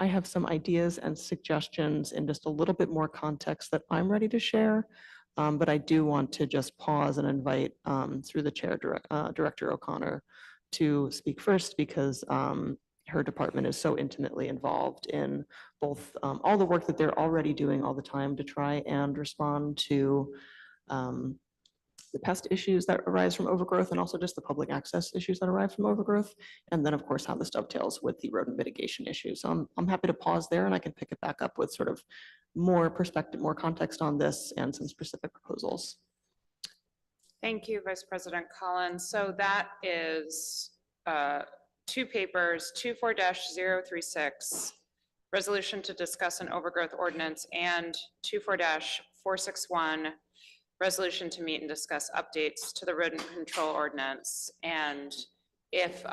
I have some ideas and suggestions in just a little bit more context that I'm ready to share. But I do want to just pause and invite through the chair, Director O'Connor, to speak first because her department is so intimately involved in both all the work that they're already doing all the time to try and respond to the pest issues that arise from overgrowth and also just the public access issues that arise from overgrowth. And then of course, how this dovetails with the rodent mitigation issue. So I'm happy to pause there and I can pick it back up with sort of more perspective, more context on this and some specific proposals. Thank you, Vice President Collins. So that is two papers, 24-036, resolution to discuss an overgrowth ordinance, and 24-461, resolution to meet and discuss updates to the rodent control ordinance. And if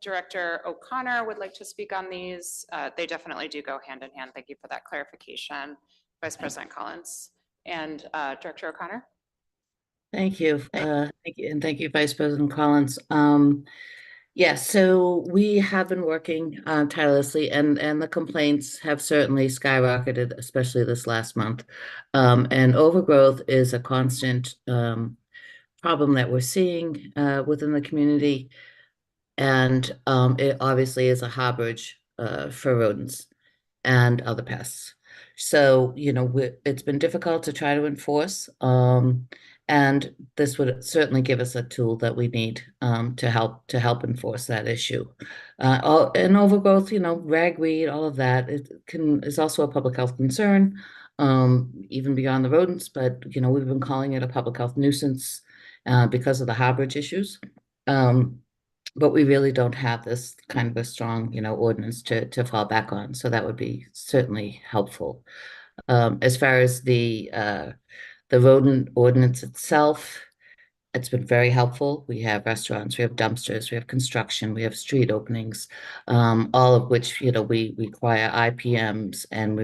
Director O'Connor would like to speak on these, they definitely do go hand in hand. Thank you for that clarification, Vice President Collins. And Director O'Connor? Thank you. Thank you. And thank you, Vice President Collins. Yes, so we have been working tirelessly, and the complaints have certainly skyrocketed, especially this last month. And overgrowth is a constant problem that we're seeing within the community. And it obviously is a harborage for rodents and other pests. So, you know, it's been difficult to try to enforce. And this would certainly give us a tool that we need to help enforce that issue. And overgrowth, you know, ragweed, all of that, is also a public health concern, even beyond the rodents. But you know, we've been calling it a public health nuisance because of the harborage issues. But we really don't have this kind of a strong, you know, ordinance to fall back on. So that would be certainly helpful. As far as the rodent ordinance itself, it's been very helpful. We have restaurants, we have dumpsters, we have construction, we have street openings, all of which, you know, we require IPMs, and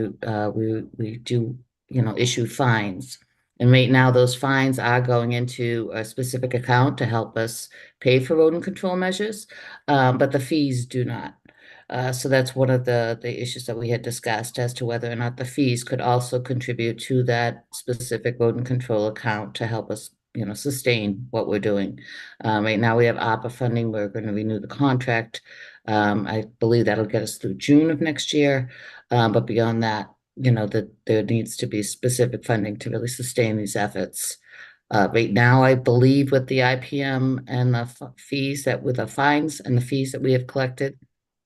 we do, you know, issue fines. And right now those fines are going into a specific account to help us pay for rodent control measures, but the fees do not. So that's one of the issues that we had discussed as to whether or not the fees could also contribute to that specific rodent control account to help us, you know, sustain what we're doing. Right now we have ARPA funding. We're going to renew the contract. I believe that'll get us through June of next year. But beyond that, you know, that there needs to be specific funding to really sustain these efforts. Right now, I believe with the IPM and the fees that with the fines and the fees that we have collected,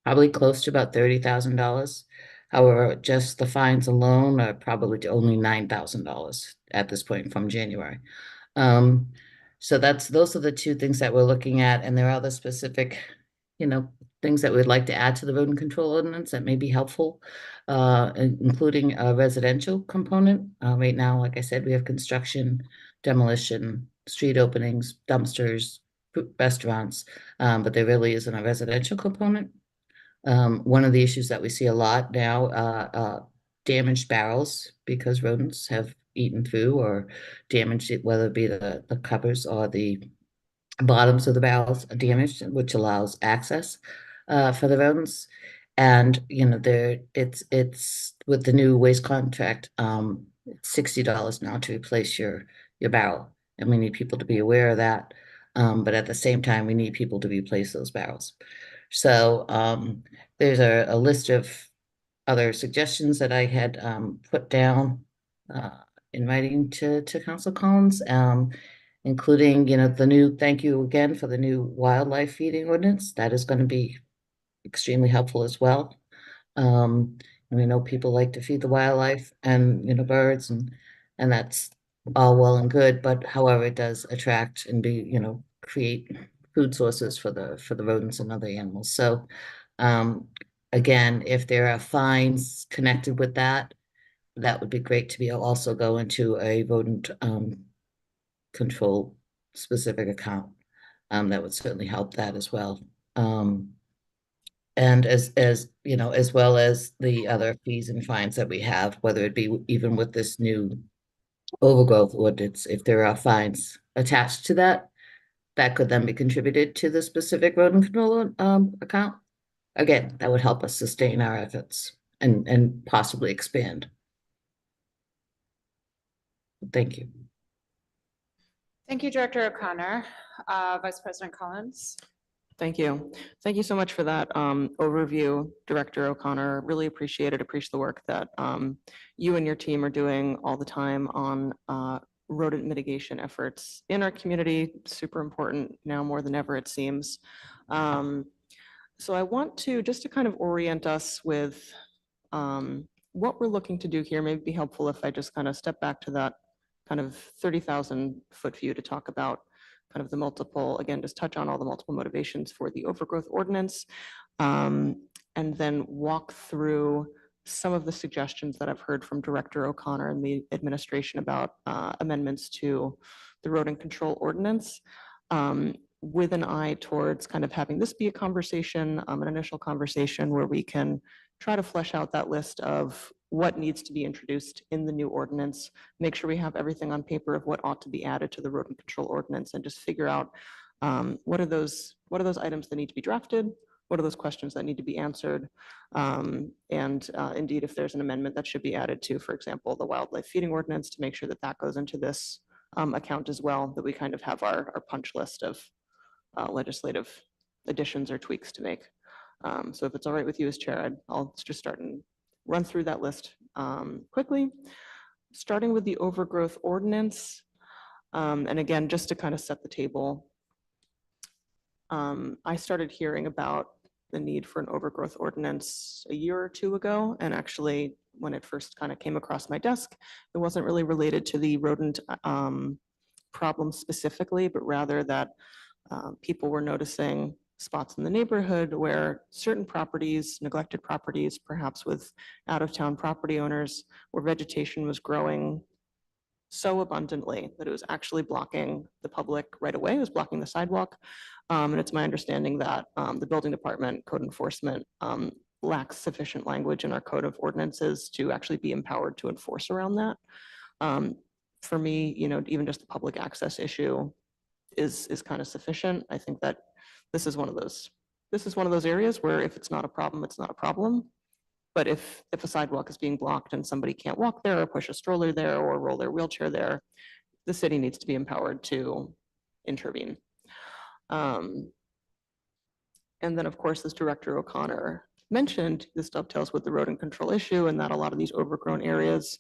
probably close to about $30,000. However, just the fines alone are probably only $9,000 at this point from January. So those are the two things that we're looking at, and there are other specific, you know, things that we'd like to add to the rodent control ordinance that may be helpful, including a residential component. Right now, like I said, we have construction, demolition, street openings, dumpsters, restaurants, but there really isn't a residential component. One of the issues that we see a lot now, damaged barrels because rodents have eaten through or damaged it, whether it be the covers or the bottoms of the barrels are damaged, which allows access for the rodents. And you know, it's with the new waste contract, $60 now to replace your barrel, and we need people to be aware of that. But at the same time, we need people to replace those barrels. So there's a list of other suggestions that I had put down in writing to Council Collins, including, you know, thank you again for the new wildlife feeding ordinance. That is going to be extremely helpful as well. And we know people like to feed the wildlife and, you know, birds, and that's all well and good, but however, it does attract and you know, create food sources for the rodents and other animals. So again, if there are fines connected with that, that would be great to be able also go into a rodent control specific account. That would certainly help that as well. And as you know, as well as the other fees and fines that we have, whether it be even with this new overgrowth ordinance, if there are fines attached to that, that could then be contributed to the specific rodent control account. again, that would help us sustain our efforts and possibly expand. Thank you. Thank you, Director O'Connor. Vice President Collins. Thank you. Thank you so much for that overview, Director O'Connor. Really appreciate it. Appreciate the work that you and your team are doing all the time on rodent mitigation efforts in our community. Super important now more than ever, it seems. So I want to, just to kind of orient us with what we're looking to do here, maybe be helpful if I just kind of step back to that kind of 30,000 foot view to talk about kind of the multiple, again, just touch on all the multiple motivations for the overgrowth ordinance, and then walk through some of the suggestions that I've heard from Director O'Connor and the administration about amendments to the rodent control ordinance, with an eye towards kind of having this be a conversation, an initial conversation where we can try to flesh out that list of what needs to be introduced in the new ordinance, make sure we have everything on paper of what ought to be added to the rodent control ordinance, and just figure out what are those items that need to be drafted, what are those questions that need to be answered, and indeed, if there's an amendment that should be added to, for example, the wildlife feeding ordinance, to make sure that that goes into this account as well, that we kind of have our punch list of legislative additions or tweaks to make. So if it's all right with you as chair, I'll just start and run through that list quickly, starting with the overgrowth ordinance. And again, just to kind of set the table, I started hearing about the need for an overgrowth ordinance a year or two ago. And actually, when it first kind of came across my desk, it wasn't really related to the rodent problem specifically, but rather that people were noticing spots in the neighborhood where certain properties, neglected properties, perhaps with out-of-town property owners, where vegetation was growing so abundantly that it was actually blocking the public right away. It was blocking the sidewalk. And it's my understanding that the building department, code enforcement, lacks sufficient language in our code of ordinances to actually be empowered to enforce around that. For me, even just the public access issue is kind of sufficient. I think that this is one of those areas where if it's not a problem, it's not a problem. But if a sidewalk is being blocked and somebody can't walk there or push a stroller there or roll their wheelchair there, the city needs to be empowered to intervene. And then, of course, as Director O'Connor mentioned, this dovetails with the rodent control issue, and that a lot of these overgrown areas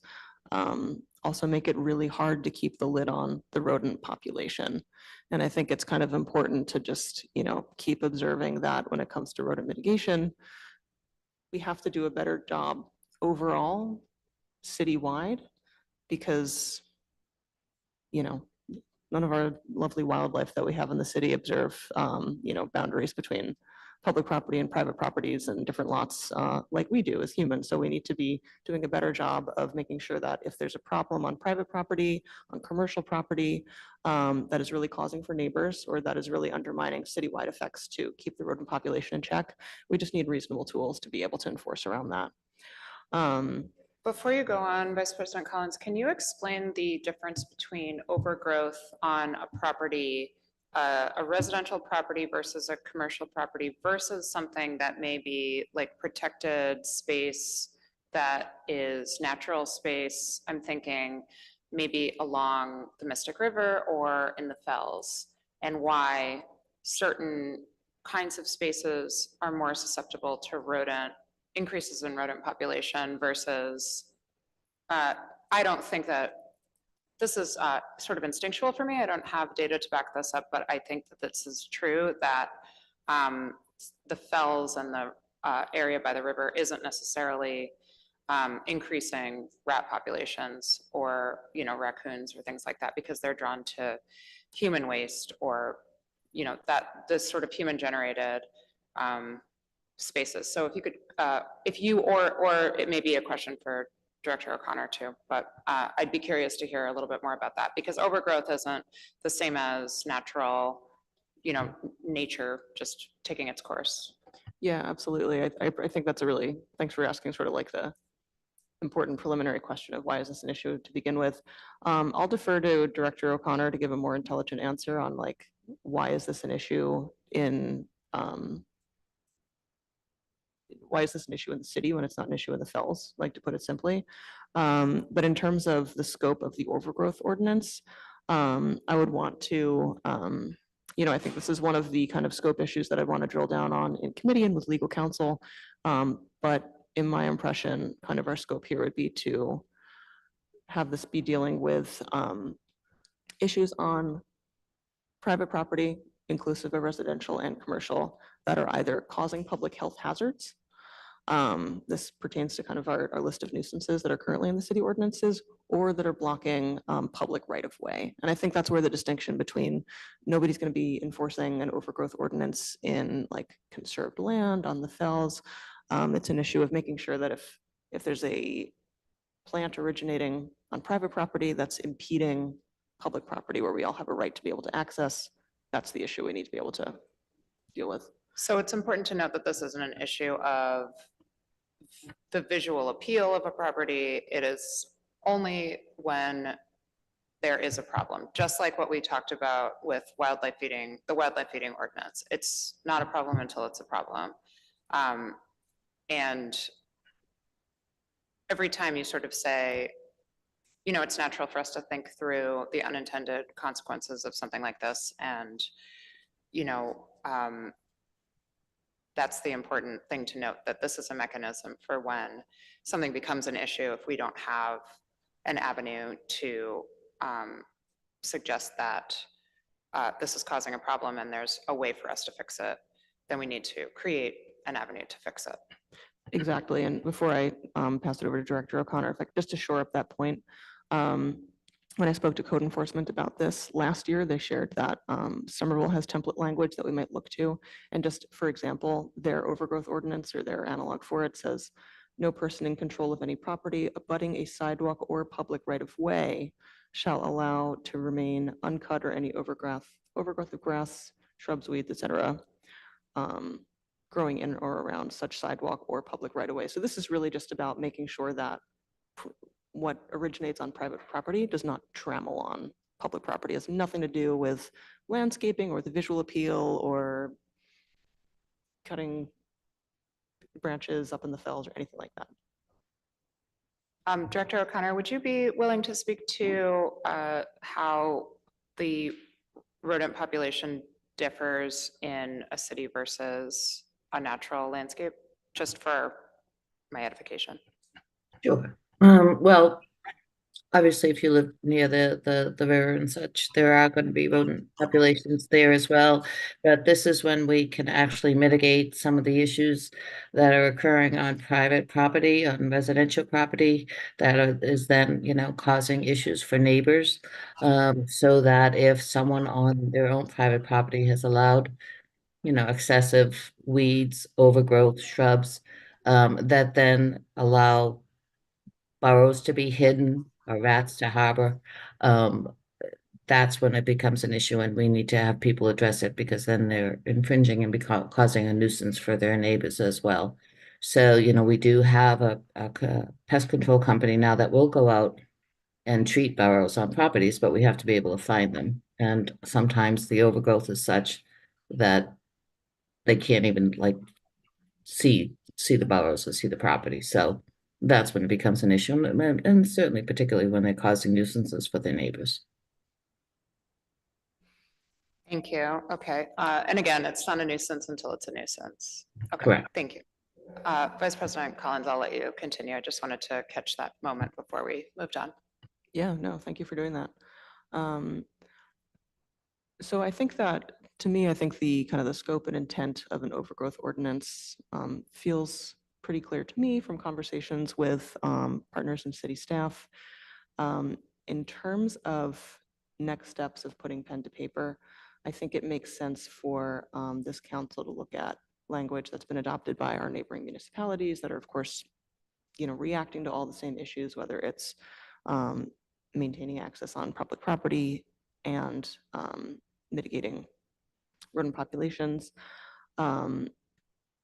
also make it really hard to keep the lid on the rodent population. And I think it's kind of important to just, keep observing that when it comes to rodent mitigation, we have to do a better job overall, citywide, because, none of our lovely wildlife that we have in the city observe, boundaries between public property and private properties and different lots like we do as humans. So we need to be doing a better job of making sure that if there's a problem on private property, on commercial property, that is really causing for neighbors or that is really undermining citywide effects to keep the rodent population in check, we just need reasonable tools to be able to enforce around that. Before you go on, Vice President Collins, can you explain the difference between overgrowth on a property, a residential property versus a commercial property versus something that may be like protected space that is natural space? I'm thinking maybe along the Mystic River or in the Fells, and why certain kinds of spaces are more susceptible to increases in rodent population versus, I don't think that this is sort of instinctual for me. I don't have data to back this up, but I think that this is true, that the Fells and the area by the river isn't necessarily increasing rat populations or, raccoons or things like that, because they're drawn to human waste or, that this sort of human generated spaces. So if you could, or it may be a question for Director O'Connor too, but I'd be curious to hear a little bit more about that, because overgrowth isn't the same as natural, nature just taking its course. Yeah, absolutely. I think that's thanks for asking sort of like the important preliminary question of why is this an issue to begin with. I'll defer to Director O'Connor to give a more intelligent answer on like, why is this an issue in why is this an issue in the city when it's not an issue in the fells, like to put it simply. But in terms of the scope of the overgrowth ordinance, I would want to, I think this is one of the kind of scope issues that I want to drill down on in committee and with legal counsel. But in my impression, kind of our scope here would be to have this be dealing with issues on private property, inclusive of residential and commercial, that are either causing public health hazards. This pertains to kind of our list of nuisances that are currently in the city ordinances, or that are blocking public right of way. And I think that's where the distinction between nobody's going to be enforcing an overgrowth ordinance in like conserved land on the fells. It's an issue of making sure that if there's a plant originating on private property that's impeding public property where we all have a right to be able to access, that's the issue we need to be able to deal with. So it's important to note that this isn't an issue of the visual appeal of a property. It is only when there is a problem, just like what we talked about with wildlife feeding, the wildlife feeding ordinance. It's not a problem until it's a problem. And every time you sort of say, it's natural for us to think through the unintended consequences of something like this. And, that's the important thing to note, that this is a mechanism for when something becomes an issue. If we don't have an avenue to suggest that this is causing a problem and there's a way for us to fix it, then we need to create an avenue to fix it. Exactly. And before I pass it over to Director O'Connor, if I could just to shore up that point, when I spoke to code enforcement about this last year, they shared that Somerville has template language that we might look to. And just for example, their overgrowth ordinance or their analog for it says, no person in control of any property abutting a sidewalk or public right of way shall allow to remain uncut or any overgrowth of grass, shrubs, weeds, etc., growing in or around such sidewalk or public right of way. So this is really just about making sure that what originates on private property does not trammel on public property. It has nothing to do with landscaping or the visual appeal or cutting branches up in the fells or anything like that. Director O'Connor, would you be willing to speak to how the rodent population differs in a city versus a natural landscape, just for my edification? Sure. Well, obviously, if you live near the river and such, there are going to be rodent populations there as well. But this is when we can actually mitigate some of the issues that are occurring on private property, on residential property, that is then, causing issues for neighbors. So that if someone on their own private property has allowed, excessive weeds, overgrowth, shrubs, that then allow burrows to be hidden or rats to harbor, that's when it becomes an issue and we need to have people address it, because then they're infringing and causing a nuisance for their neighbors as well. So, we do have a pest control company now that will go out and treat burrows on properties, but we have to be able to find them. And sometimes the overgrowth is such that they can't even see the burrows or see the property. So that's when it becomes an issue, and certainly particularly when they're causing nuisances for their neighbors. Thank you. Okay. And again, it's not a nuisance until it's a nuisance. Okay. Correct. Thank you. Vice President Collins, I'll let you continue. I just wanted to catch that moment before we moved on. Yeah, no, thank you for doing that. So I think that, to me, I think the kind of the scope and intent of an overgrowth ordinance feels pretty clear to me from conversations with partners and city staff. In terms of next steps of putting pen to paper, I think it makes sense for this council to look at language that's been adopted by our neighboring municipalities that are, of course, reacting to all the same issues, whether it's maintaining access on public property and mitigating rodent populations. In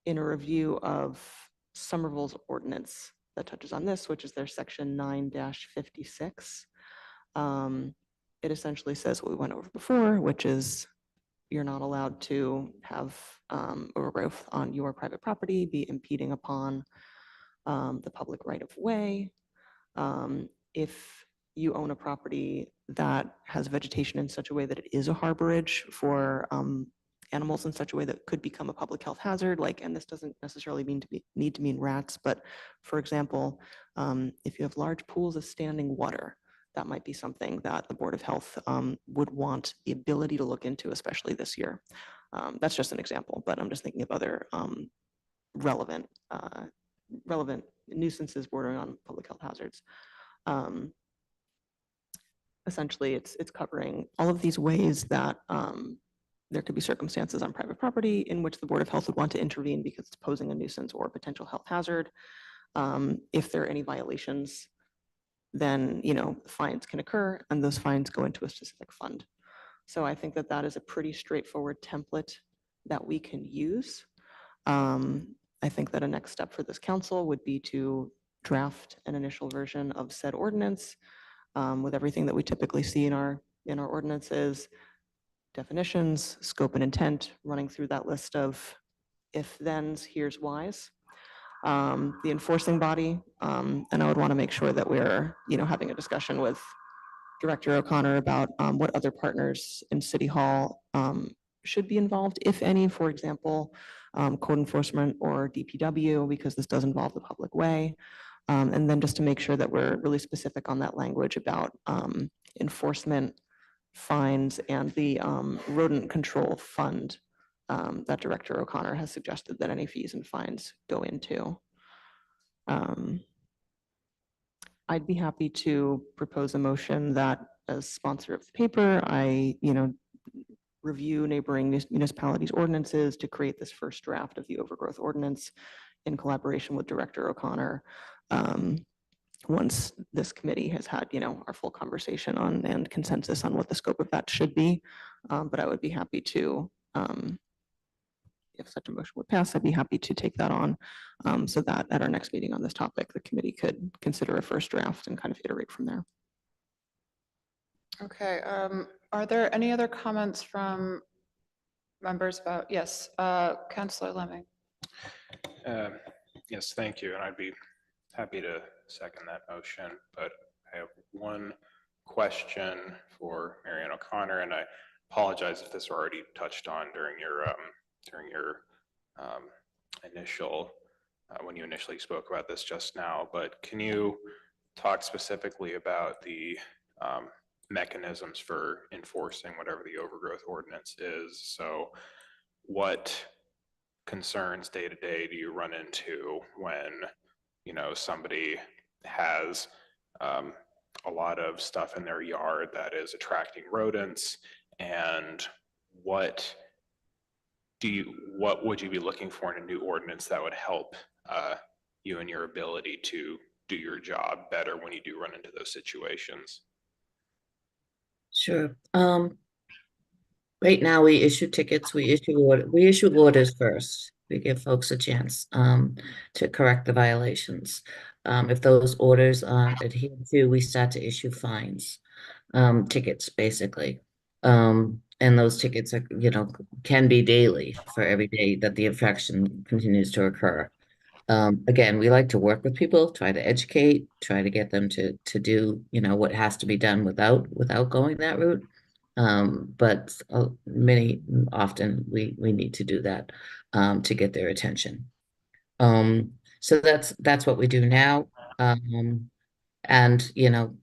a review of Somerville's ordinance that touches on this, which is their section 9-56, it essentially says what we went over before, which is you're not allowed to have overgrowth on your private property, be impeding upon the public right of way. If you own a property that has vegetation in such a way that it is a harborage for animals in such a way that could become a public health hazard, like, and this doesn't necessarily need to mean rats, but for example, if you have large pools of standing water, that might be something that the Board of Health would want the ability to look into, especially this year. That's just an example, but I'm just thinking of other relevant relevant nuisances bordering on public health hazards. Essentially, it's covering all of these ways that there could be circumstances on private property in which the Board of Health would want to intervene because it's posing a nuisance or a potential health hazard. If there are any violations, then, you know, fines can occur and those fines go into a specific fund. So I think that that is a pretty straightforward template that we can use. I think that a next step for this council would be to draft an initial version of said ordinance with everything that we typically see in our ordinances, definitions, scope and intent, running through that list of if-thens, here's whys. The enforcing body, and I would want to make sure that we're, you know, having a discussion with Director O'Connor about what other partners in City Hall should be involved, if any, for example, code enforcement or DPW, because this does involve the public way. And then just to make sure that we're really specific on that language about enforcement, fines, and the rodent control fund that Director O'Connor has suggested that any fees and fines go into. I'd be happy to propose a motion that, as sponsor of the paper, I, you know, review neighboring municipalities' ordinances to create this first draft of the overgrowth ordinance in collaboration with Director O'Connor. Once this committee has had, you know, our full conversation on and consensus on what the scope of that should be. But I would be happy to, if such a motion would pass, I'd be happy to take that on so that at our next meeting on this topic, the committee could consider a first draft and kind of iterate from there. Okay, are there any other comments from members about, yes, Councillor Lemming? Yes, thank you. And I'd be happy to second that motion, but I have one question for Marianne O'Connor, and I apologize if this were already touched on during your initial, when you initially spoke about this just now, but can you talk specifically about the mechanisms for enforcing whatever the overgrowth ordinance is? So what concerns day to day do you run into when, you know, somebody has a lot of stuff in their yard that is attracting rodents, and what would you be looking for in a new ordinance that would help you in your ability to do your job better when you do run into those situations? Sure. Right now we issue tickets, we issue orders first. We give folks a chance to correct the violations. If those orders aren't adhered to, we start to issue fines, tickets basically. And those tickets are, you know, can be daily for every day that the infraction continues to occur. Again, we like to work with people, try to educate, try to get them to do, you know, what has to be done without going that route. But often we need to do that to get their attention. So that's what we do now. And you know,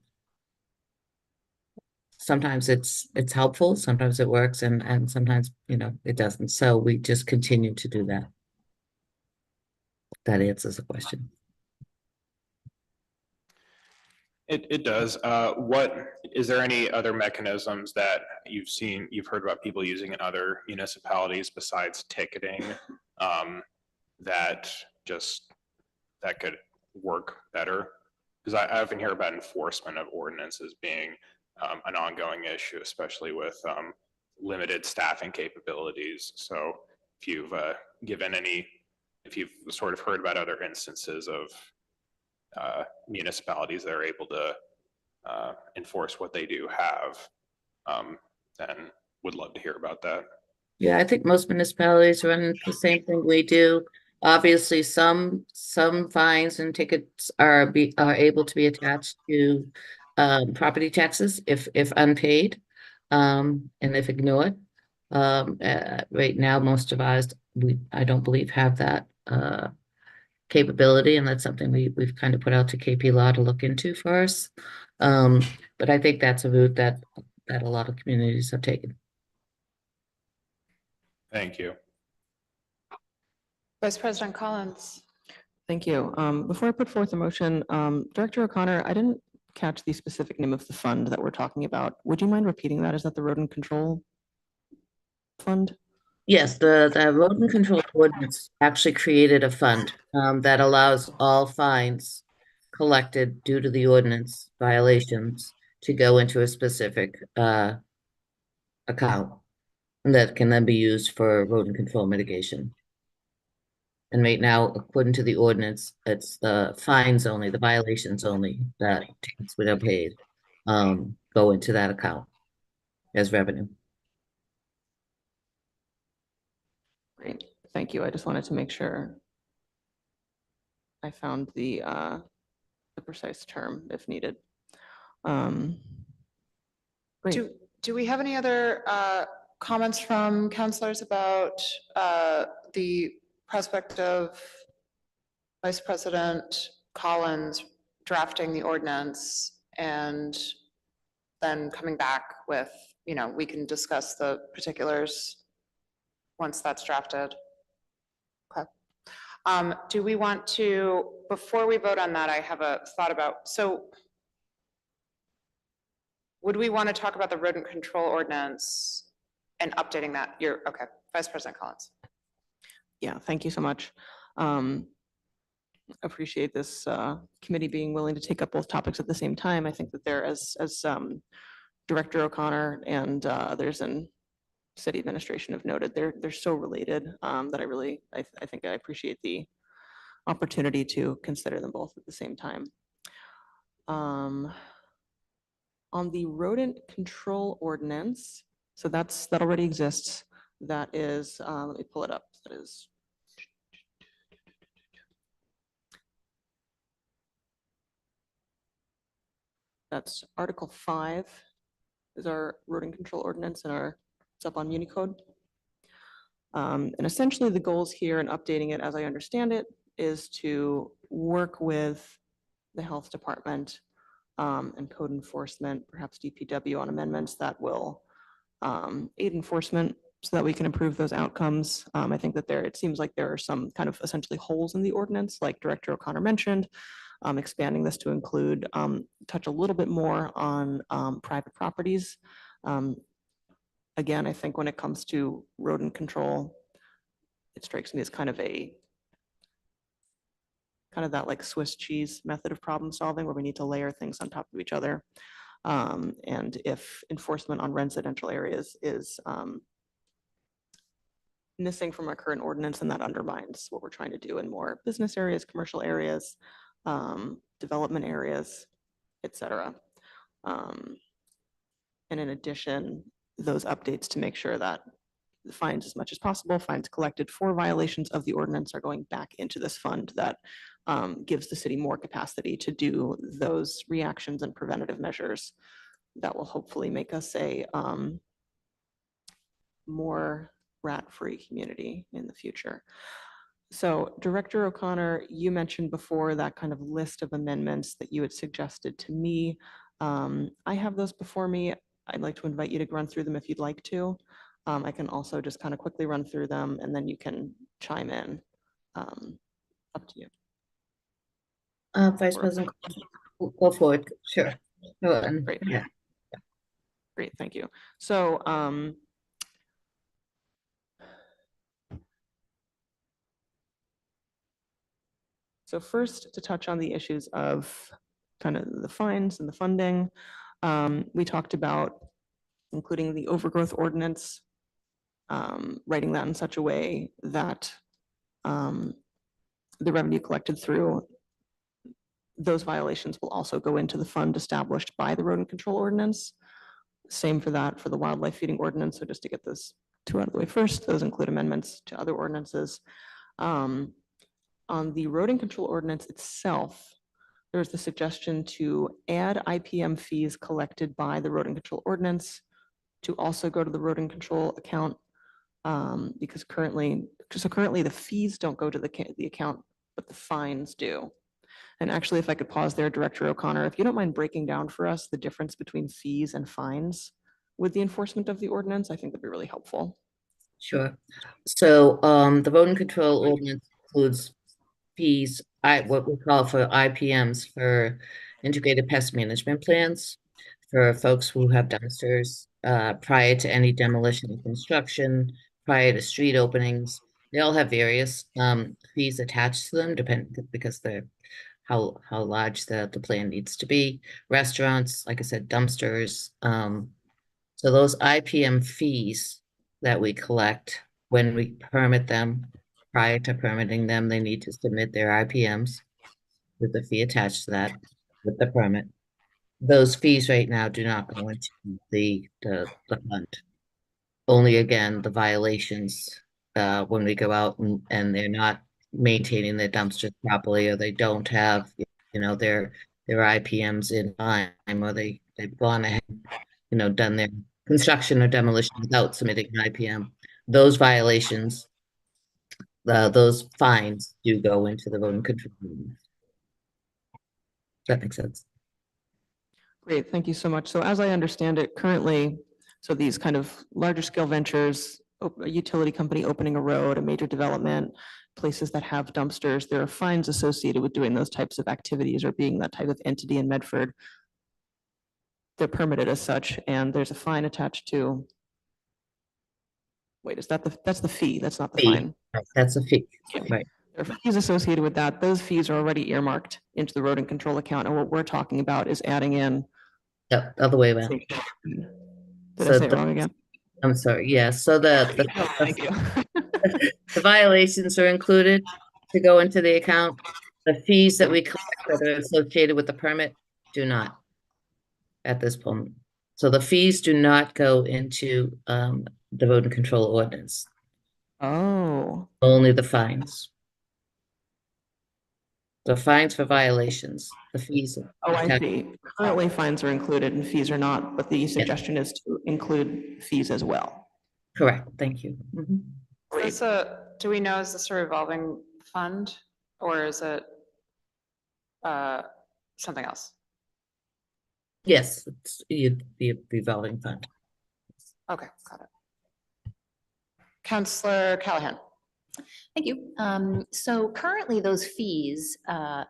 sometimes it's helpful, sometimes it works, and sometimes, you know, it doesn't. So we just continue to do that. That answers the question. It does. What is there any other mechanisms that you've heard about people using in other municipalities besides ticketing that could work better? Because I often hear about enforcement of ordinances being an ongoing issue, especially with limited staffing capabilities. So if you've if you've sort of heard about other instances of municipalities that are able to enforce what they do have, then would love to hear about that. Yeah, I think most municipalities run the same thing we do. Obviously, some fines and tickets are able to be attached to property taxes if unpaid, and if ignored. Right now, most of ours, I don't believe have that capability, and that's something we've kind of put out to KP Law to look into for us. But I think that's a route that a lot of communities have taken. Thank you. Vice President Collins. Thank you. Before I put forth a motion, Director O'Connor, I didn't catch the specific name of the fund that we're talking about. Would you mind repeating that? Is that the rodent control fund? Yes, the rodent control ordinance actually created a fund that allows all fines collected due to the ordinance violations to go into a specific account that can then be used for rodent control mitigation. And right now, according to the ordinance, it's the fines only, the violations only that tickets that are paid go into that account as revenue. Great, thank you. I just wanted to make sure I found the precise term if needed. Great. Do we have any other comments from counselors about the prospect of Vice President Collins drafting the ordinance and then coming back with, we can discuss the particulars once that's drafted? Okay. Do we want to, before we vote on that, I have a thought about, so would we want to talk about the rodent control ordinance and updating that? Okay, Vice President Collins. Yeah, thank you so much. Appreciate this committee being willing to take up both topics at the same time. I think that there, as Director O'Connor and others in city administration have noted, they're so related that I think I appreciate the opportunity to consider them both at the same time. On the rodent control ordinance, so that already exists. That is, let me pull it up. That is that's Article 5 is our rodent control ordinance, and it's up on Unicode. And essentially the goals here in updating it, as I understand it, is to work with the health department and code enforcement, perhaps DPW, on amendments that will aid enforcement so that we can improve those outcomes. I think that it seems like there are some kind of essentially holes in the ordinance, like Director O'Connor mentioned, expanding this to include, touch a little bit more on private properties. Again, I think when it comes to rodent control, it strikes me as kind of that like Swiss cheese method of problem solving, where we need to layer things on top of each other. And if enforcement on residential areas is missing from our current ordinance, then that undermines what we're trying to do in more business areas, commercial areas, development areas, et cetera. And in addition, those updates to make sure that the fines, as much as possible, fines collected for violations of the ordinance are going back into this fund that gives the city more capacity to do those reactions and preventative measures that will hopefully make us a more rat-free community in the future. So Director O'Connor, you mentioned before that kind of list of amendments that you had suggested to me. I have those before me. I'd like to invite you to run through them if you'd like to. I can also just kind of quickly run through them and then you can chime in. Up to you. Vice President, go for it. Sure. Go ahead. Great. Yeah. Great, thank you. So first, to touch on the issues of kind of the fines and the funding, we talked about including the overgrowth ordinance, writing that in such a way that the revenue collected through those violations will also go into the fund established by the rodent control ordinance. Same for that for the wildlife feeding ordinance. So just to get this two out of the way first. Those include amendments to other ordinances. Um, On the roading control ordinance itself, there's the suggestion to add IPM fees collected by the roading control ordinance to also go to the roading control account. Because currently the fees don't go to the account, but the fines do. And actually, if I could pause there, Director O'Connor, if you don't mind breaking down for us the difference between fees and fines with the enforcement of the ordinance, I think that'd be really helpful. Sure. So, the rodent control ordinance includes fees, what we call for IPMs, for integrated pest management plans, for folks who have dumpsters, prior to any demolition and construction, prior to street openings. They all have various, fees attached to them, because they're how large the plan needs to be. Restaurants, like I said, dumpsters, so those IPM fees that we collect when we permit them, prior to permitting them, they need to submit their IPMs with the fee attached to that, with the permit. Those fees right now do not go into the fund. Only again, the violations, when we go out and they're not maintaining their dumpsters properly, or they don't have, their IPMs in line, or they've gone ahead, done their construction or demolition without submitting an IPM. Those violations, those fines do go into the rodent control. Does that make sense? Great, thank you so much. So as I understand it currently, so these kind of larger scale ventures, a utility company opening a road, a major development, places that have dumpsters, there are fines associated with doing those types of activities or being that type of entity in Medford. They're permitted as such, and there's a fine attached to. Wait, that's the fee, that's not the Fee. fine. That's a fee, right? There are fees associated with that. Those fees are already earmarked into the rodent control account, and what we're talking about is adding in. Yep, the other way around. Did I So say it wrong again? I'm sorry, yeah, so Thank you. the violations are included to go into the account. The fees that we collect that are associated with the permit do not at this point. So the fees do not go into, the rodent control ordinance, Oh, only the fines. The fines for violations, the fees. oh, I see. Currently, fines are included and fees are not, but the suggestion is to include fees as well. Correct, thank you. Mhm. Great. Do we know, is this a revolving fund or is it something else? Yes, it's the revolving fund. Okay, got it. Counselor Callahan. Thank you. So currently those fees, I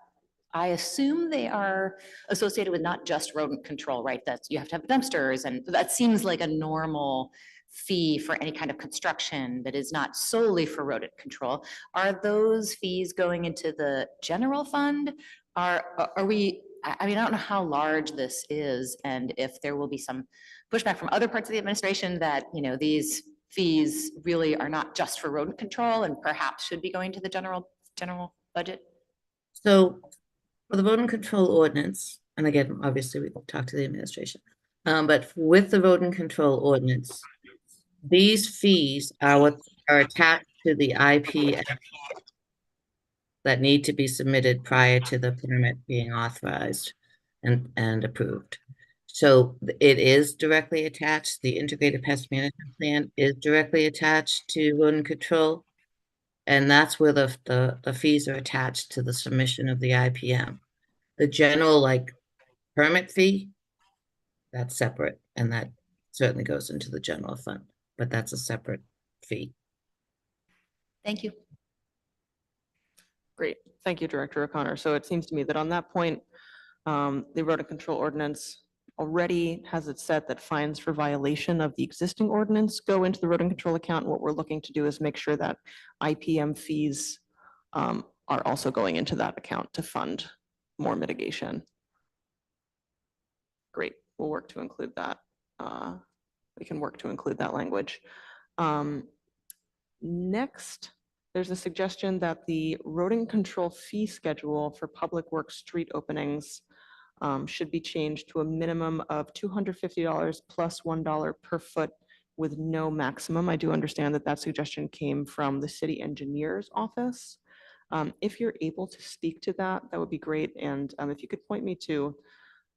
assume they are associated with not just rodent control, right? That's, you have to have dumpsters, and that seems like a normal fee for any kind of construction that is not solely for rodent control. Are those fees going into the general fund? Are we, I mean, I don't know how large this is and if there will be some pushback from other parts of the administration that, these fees really are not just for rodent control and perhaps should be going to the general budget? So for the rodent control ordinance, and again, obviously we talked to the administration, but with the rodent control ordinance, these fees are what are attached to the IP that need to be submitted prior to the permit being authorized and approved. So it is directly attached. The integrated pest management plan is directly attached to rodent control. And that's where the fees are attached to the submission of the IPM. The general permit fee, that's separate, and that certainly goes into the general fund, but that's a separate fee. Thank you. Great. Thank you, Director O'Connor. So it seems to me that on that point, the rodent control ordinance already has it set that fines for violation of the existing ordinance go into the rodent control account. What we're looking to do is make sure that IPM fees are also going into that account to fund more mitigation. Great. We'll work to include that. We can work to include that language. Next, there's a suggestion that the rodent control fee schedule for public works street openings should be changed to a minimum of $250 plus $1 per foot with no maximum. I do understand that that suggestion came from the city engineer's office. If you're able to speak to that, that would be great. And if you could point me to,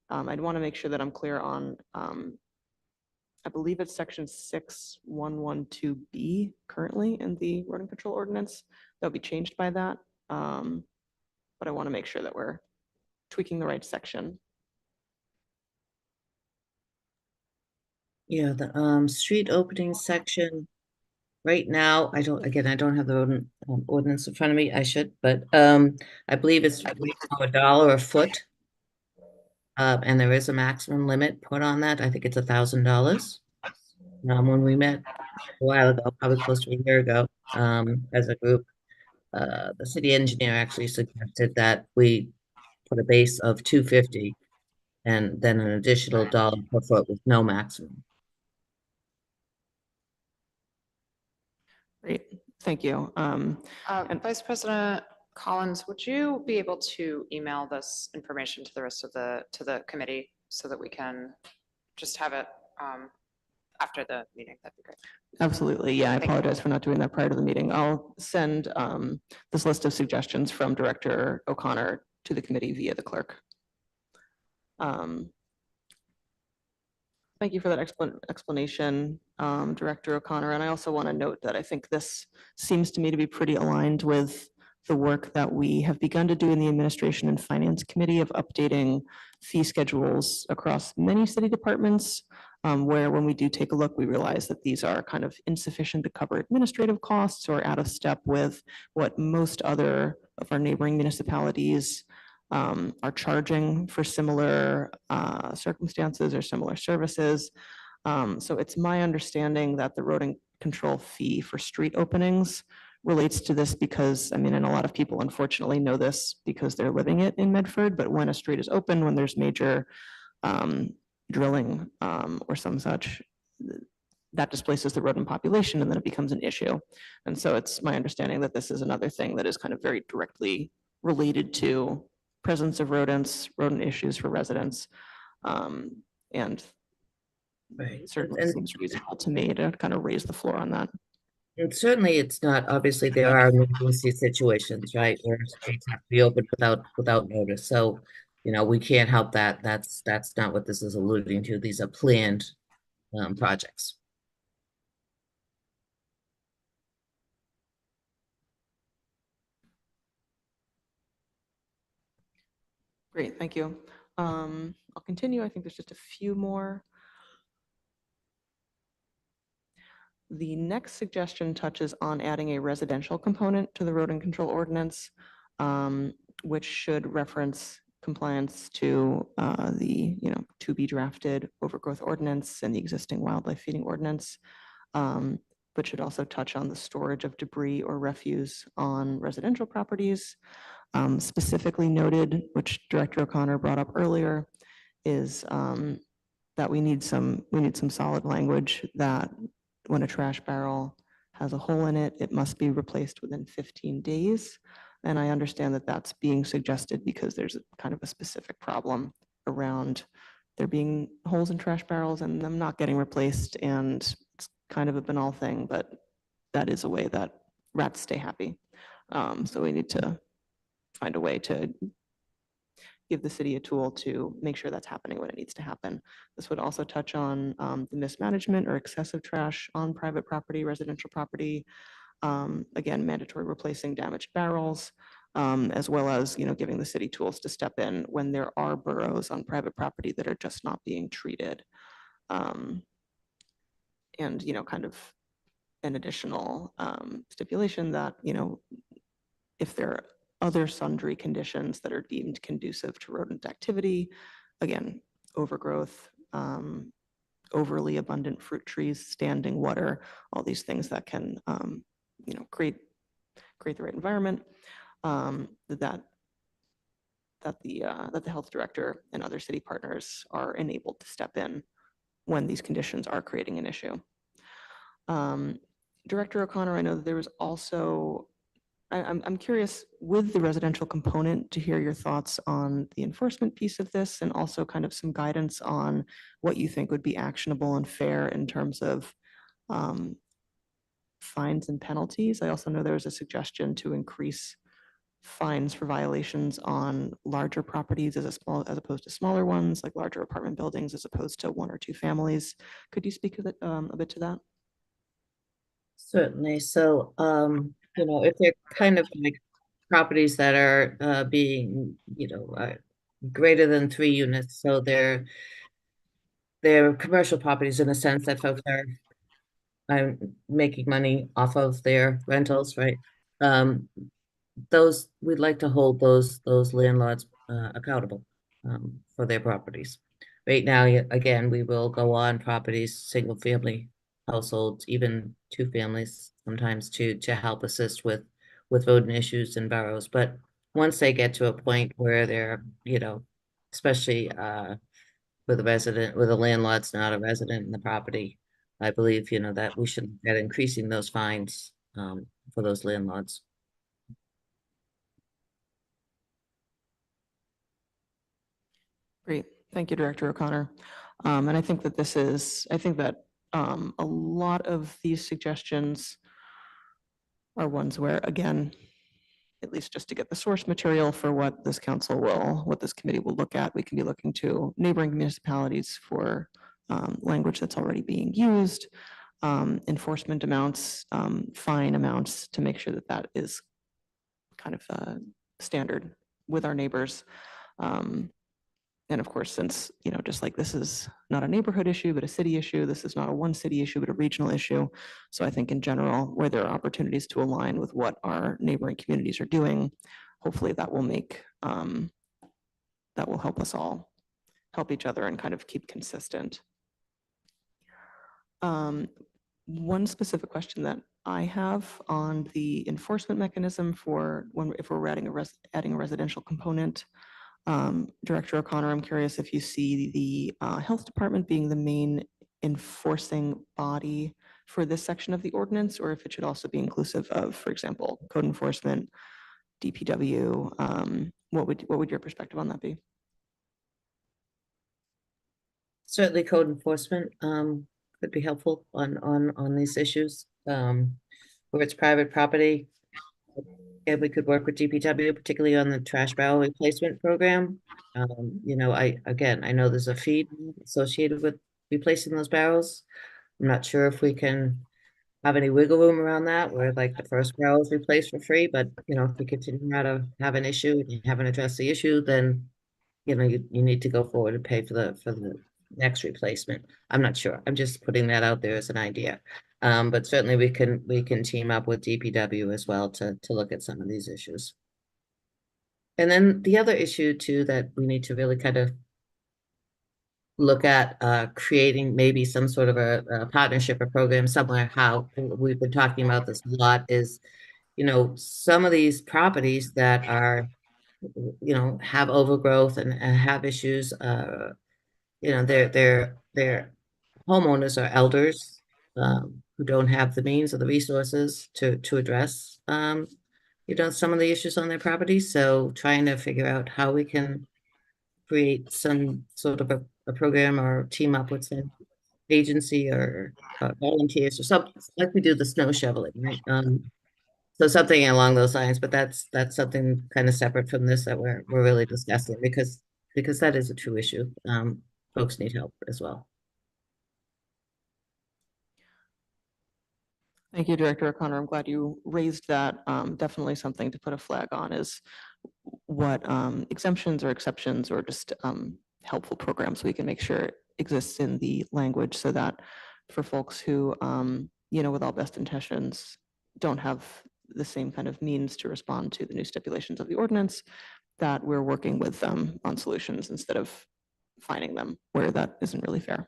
I'd want to make sure that I'm clear on, I believe it's section 6112B currently in the rodent control ordinance. That'll be changed by that. But I want to make sure that we're tweaking the right section. Yeah, the street opening section. Right now, I don't have the rodent ordinance in front of me. I should, but I believe it's $1 a foot. And there is a maximum limit put on that. I think it's $1,000. When we met a while ago, probably close to a year ago, as a group, the city engineer actually suggested that we put a base of $250 and then an additional dollar per foot with no maximum. Great, thank you. Vice President Collins, would you be able to email this information to the rest of to the committee so that we can just have it after the meeting? That'd be great. Absolutely, yeah, I Thank you. apologize for not doing that prior to the meeting. I'll send this list of suggestions from Director O'Connor to the committee via the clerk. Thank you for that explanation, Director O'Connor. And I also want to note that I think this seems to me to be pretty aligned with the work that we have begun to do in the Administration and Finance Committee of updating fee schedules across many city departments, where when we do take a look, we realize that these are kind of insufficient to cover administrative costs or out of step with what most other of our neighboring municipalities are charging for similar circumstances or similar services. So it's my understanding that the rodent control fee for street openings relates to this because, I mean, and a lot of people unfortunately know this because they're living it in Medford, but when a street is open, when there's major drilling or some such, that displaces the rodent population and then it becomes an issue. And so it's my understanding that this is another thing that is kind of very directly related to presence of rodents, rodent issues for residents. And Right. it certainly And- seems reasonable to me to kind of raise the floor on that. And certainly it's not, obviously there are emergency situations, right, where streets have to be opened without notice. So, we can't help that. That's not what this is alluding to. These are planned projects. Great, thank you. I'll continue. I think there's just a few more. The next suggestion touches on adding a residential component to the rodent control ordinance, which should reference compliance to the, to be drafted overgrowth ordinance and the existing wildlife feeding ordinance, but should also touch on the storage of debris or refuse on residential properties. Specifically noted, which Director O'Connor brought up earlier, is that we need some solid language that when a trash barrel has a hole in it, it must be replaced within 15 days. And I understand that that's being suggested because there's kind of a specific problem around there being holes in trash barrels and them not getting replaced. And it's kind of a banal thing, but that is a way that rats stay happy. So we need to find a way to give the city a tool to make sure that's happening when it needs to happen. This would also touch on the mismanagement or excessive trash on private property, residential property. Again, mandatory replacing damaged barrels, as well as, giving the city tools to step in when there are boroughs on private property that are just not being treated. And, kind of an additional stipulation that, if there are other sundry conditions that are deemed conducive to rodent activity, again, overgrowth, overly abundant fruit trees, standing water, all these things that can, create the right environment, that the health director and other city partners are enabled to step in when these conditions are creating an issue. Director O'Connor, I know that there was also, I'm curious with the residential component to hear your thoughts on the enforcement piece of this and also kind of some guidance on what you think would be actionable and fair in terms of fines and penalties. I also know there was a suggestion to increase fines for violations on larger properties as opposed to smaller ones, like larger apartment buildings as opposed to one or two families. Could you speak a bit to that? Certainly. So, if they're kind of like properties that are being, greater than 3 units, so they're commercial properties in the sense that folks are making money off of their rentals, right? Um, those, we'd like to hold those landlords accountable for their properties. Right now, again, we will go on properties, single family households, even two families sometimes to help assist with rodent issues in boroughs. But once they get to a point where they're, especially where the landlord's not a resident in the property, I believe, that we should get increasing those fines for those landlords. Great. Thank you, Director O'Connor. And I think that a lot of these suggestions are ones where, again, at least just to get the source material for what this what this committee will look at, we can be looking to neighboring municipalities for language that's already being used, enforcement amounts, fine amounts to make sure that that is kind of standard with our neighbors. And of course, since, just like this is not a neighborhood issue, but a city issue, this is not a one city issue, but a regional issue. So I think in general, where there are opportunities to align with what our neighboring communities are doing, hopefully that will that will help us all help each other and kind of keep consistent. One specific question that I have on the enforcement mechanism for if we're adding a residential component. Director O'Connor, I'm curious if you see the Health Department being the main enforcing body for this section of the ordinance, or if it should also be inclusive of, for example, code enforcement, DPW. What would your perspective on that be? Certainly code enforcement could be helpful on these issues. Where it's private property. And we could work with DPW, particularly on the trash barrel replacement program. I know there's a fee associated with replacing those barrels. I'm not sure if we can have any wiggle room around that, where like the first barrel is replaced for free, but if we continue to have an issue and you haven't addressed the issue, then you need to go forward and pay for the next replacement. I'm not sure. I'm just putting that out there as an idea. But certainly we can team up with DPW as well to look at some of these issues. And then the other issue too that we need to really kind of look at creating maybe some sort of a partnership or program somewhere. How we've been talking about this a lot is, some of these properties that are, have overgrowth and have issues. Their homeowners are elders who don't have the means or the resources to address, some of the issues on their property. So trying to figure out how we can create some sort of a program or team up with some agency or volunteers or something like we do the snow shoveling, right? So something along those lines, but that's something kind of separate from this that we're really discussing because that is a true issue. Folks need help as well. Thank you, Director O'Connor. I'm glad you raised that. Definitely something to put a flag on is what exemptions or exceptions or just helpful programs we can make sure exists in the language so that for folks who, with all best intentions, don't have the same kind of means to respond to the new stipulations of the ordinance, that we're working with them on solutions instead of fining them where that isn't really fair.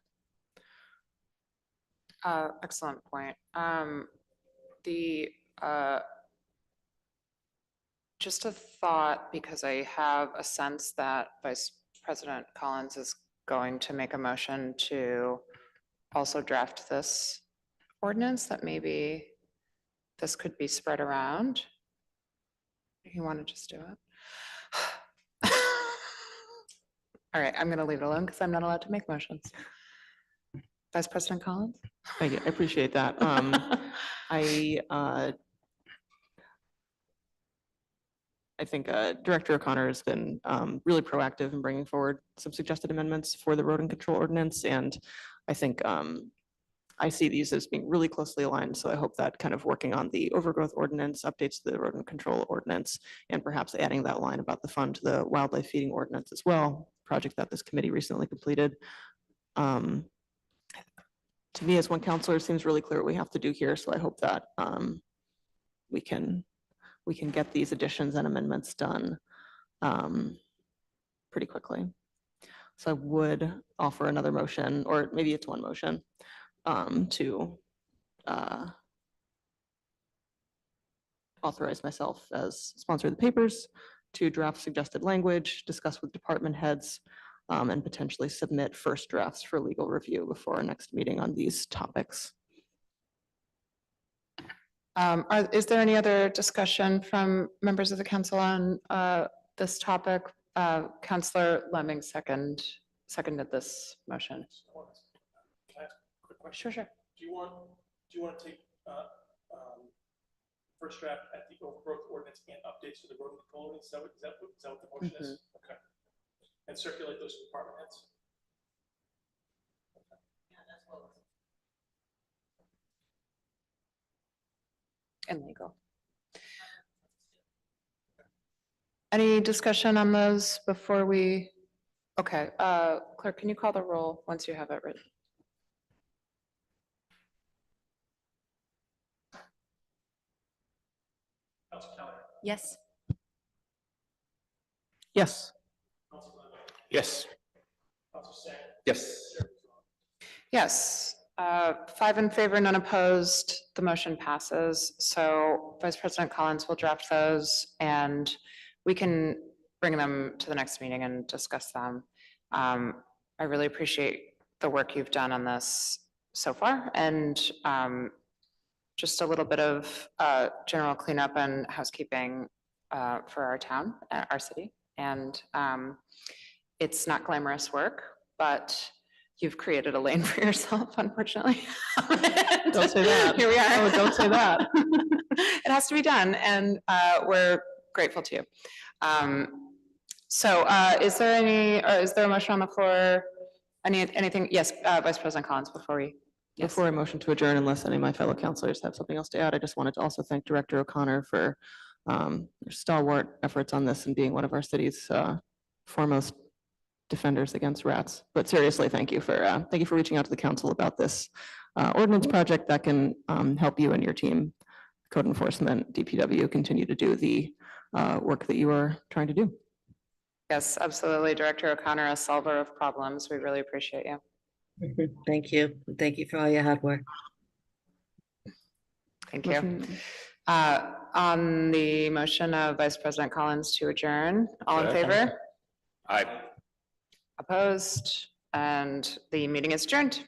Excellent point. Just a thought, because I have a sense that Vice President Collins is going to make a motion to also draft this ordinance, that maybe this could be spread around. You want to just do it? All right, I'm going to leave it alone because I'm not allowed to make motions. Vice President Collins? Thank you. I appreciate that. I think Director O'Connor has been really proactive in bringing forward some suggested amendments for the rodent control ordinance. And I think I see these as being really closely aligned. So I hope that kind of working on the overgrowth ordinance, updates to the rodent control ordinance, and perhaps adding that line about the fund to the wildlife feeding ordinance as well, project that this committee recently completed. To me, as one counselor, it seems really clear what we have to do here. So I hope that we can get these additions and amendments done pretty quickly. So I would offer another motion, or maybe it's one motion, to authorize myself as sponsor of the papers to draft suggested language, discuss with department heads, and potentially submit first drafts for legal review before our next meeting on these topics. Is there any other discussion from members of the council on this topic? Councillor Lemming seconded this motion. Can I ask a quick question? Sure. Do you want to take first draft at the overgrowth ordinance and updates to the rodent control ordinance? Is that what the motion is? Okay. And circulate those to department heads? And legal. Any discussion on those before we? Okay, clerk, can you call the roll once you have it written? Council Keller, Yes. Yes. Council Lemming, Yes. Council Sang, Yes. Yes, 5 in favor, none opposed. The motion passes. So Vice President Collins will draft those and we can bring them to the next meeting and discuss them. I really appreciate the work you've done on this so far and just a little bit of general cleanup and housekeeping for our town, our city. And it's not glamorous work, but you've created a lane for yourself, unfortunately. Don't say that. Here we are. Oh, don't say that. It has to be done, and we're grateful to you. So is there a motion on the floor? Anything? Yes, Vice President Collins, before we. Yes. Before I motion to adjourn, unless any of my fellow counselors have something else to add, I just wanted to also thank Director O'Connor for your stalwart efforts on this and being one of our city's foremost defenders against rats. But seriously, thank you for reaching out to the council about this ordinance project that can help you and your team, code enforcement, DPW, continue to do the work that you are trying to do. Yes, absolutely. Director O'Connor, a solver of problems. We really appreciate you. Thank you. Thank you for all your hard work. Thank you. Motion- On the motion of Vice President Collins to adjourn, all in favor? Aye. Opposed? And the meeting is adjourned.